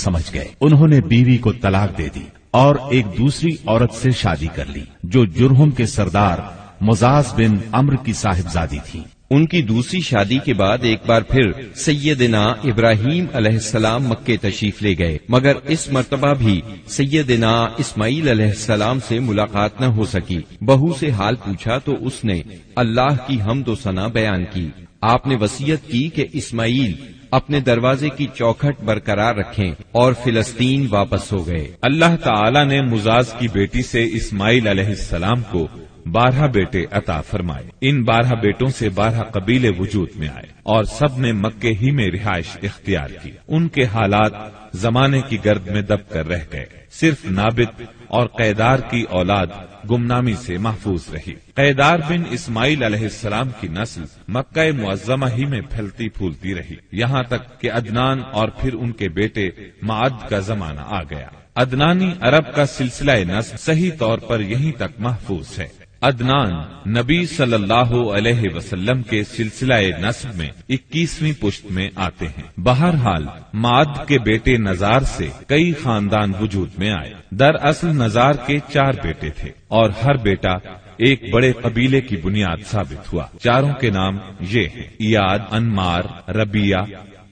سمجھ گئے، انہوں نے بیوی کو طلاق دے دی اور ایک دوسری عورت سے شادی کر لی جو جرہم کے سردار مزاز بن عمرو کی صاحبزادی تھی۔ ان کی دوسری شادی کے بعد ایک بار پھر سیدنا ابراہیم علیہ السلام مکے تشریف لے گئے، مگر اس مرتبہ بھی سیدنا اسماعیل علیہ السلام سے ملاقات نہ ہو سکی۔ بہو سے حال پوچھا تو اس نے اللہ کی حمد و ثنا بیان کی۔ آپ نے وصیت کی کہ اسماعیل اپنے دروازے کی چوکھٹ برقرار رکھیں اور فلسطین واپس ہو گئے۔ اللہ تعالی نے مزاز کی بیٹی سے اسماعیل علیہ السلام کو 12 بیٹے عطا فرمائے۔ ان 12 بیٹوں سے 12 قبیلے وجود میں آئے اور سب نے مکے ہی میں رہائش اختیار کی۔ ان کے حالات زمانے کی گرد میں دب کر رہ گئے، صرف نابت اور قیدار کی اولاد گمنامی سے محفوظ رہی۔ قیدار بن اسماعیل علیہ السلام کی نسل مکہ معظمہ ہی میں پھیلتی پھولتی رہی، یہاں تک کہ عدنان اور پھر ان کے بیٹے معد کا زمانہ آ گیا۔ عدنانی عرب کا سلسلہ نسب صحیح طور پر یہیں تک محفوظ ہے۔ عدنان نبی صلی اللہ علیہ وسلم کے سلسلہ نسب میں 21ویں پشت میں آتے ہیں۔ بہرحال معد کے بیٹے نزار سے کئی خاندان وجود میں آئے۔ دراصل نزار کے 4 بیٹے تھے اور ہر بیٹا ایک بڑے قبیلے کی بنیاد ثابت ہوا۔ چاروں کے نام یہ ہیں: ایاد، انمار، ربیہ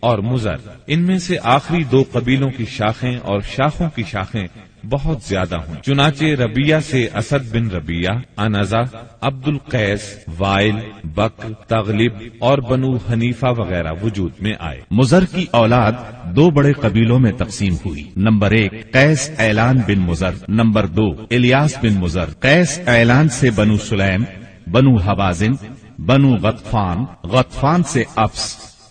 اور مزر۔ ان میں سے آخری 2 قبیلوں کی شاخیں اور شاخوں کی شاخیں بہت زیادہ ہوں۔ چنانچہ ربیہ سے اسد بن ربیہ، انزا، عبد القیس، وائل، بکر، تغلب اور بنو حنیفہ وغیرہ وجود میں آئے۔ مزر کی اولاد 2 بڑے قبیلوں میں تقسیم ہوئی۔ نمبر 1 قیس اعلان بن مزر، نمبر 2 الیاس بن مزر۔ قیس اعلان سے بنو سلیم، بنو حوازن، بنو غطفان، غطفان سے افس،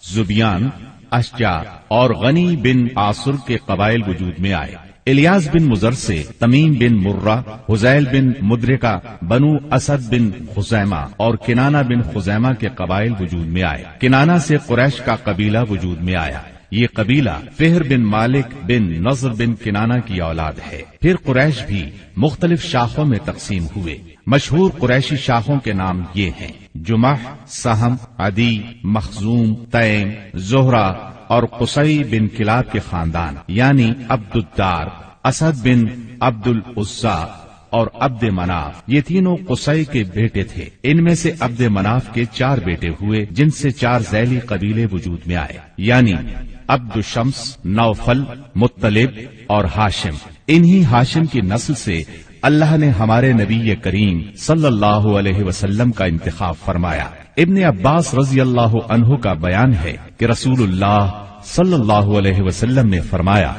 زبیان، اشجار اور غنی بن عاصر کے قبائل وجود میں آئے۔ الیاس بن مزر سے تمیم بن مرہ، حزیل بن مدرکہ، بنو اسد بن خزیمہ اور کنانہ بن خزیمہ کے قبائل وجود میں آئے۔ کنانہ سے قریش کا قبیلہ وجود میں آیا۔ یہ قبیلہ فہر بن مالک بن نضر بن کنانہ کی اولاد ہے۔ پھر قریش بھی مختلف شاخوں میں تقسیم ہوئے۔ مشہور قریشی شاخوں کے نام یہ ہیں: جمح، سہم، عدی، مخزوم، تیم، زہرہ اور قصی بن کلاب کے خاندان یعنی عبد الدار، اسد بن عبد العزا اور عبد مناف۔ یہ تینوں قصی کے بیٹے تھے۔ ان میں سے عبد مناف کے 4 بیٹے ہوئے جن سے 4 ذیلی قبیلے وجود میں آئے یعنی عبد الشمس، نوفل، مطلب اور ہاشم۔ انہی ہاشم کی نسل سے اللہ نے ہمارے نبی کریم صلی اللہ علیہ وسلم کا انتخاب فرمایا۔ ابن عباس رضی اللہ عنہ کا بیان ہے کہ رسول اللہ صلی اللہ علیہ وسلم نے فرمایا: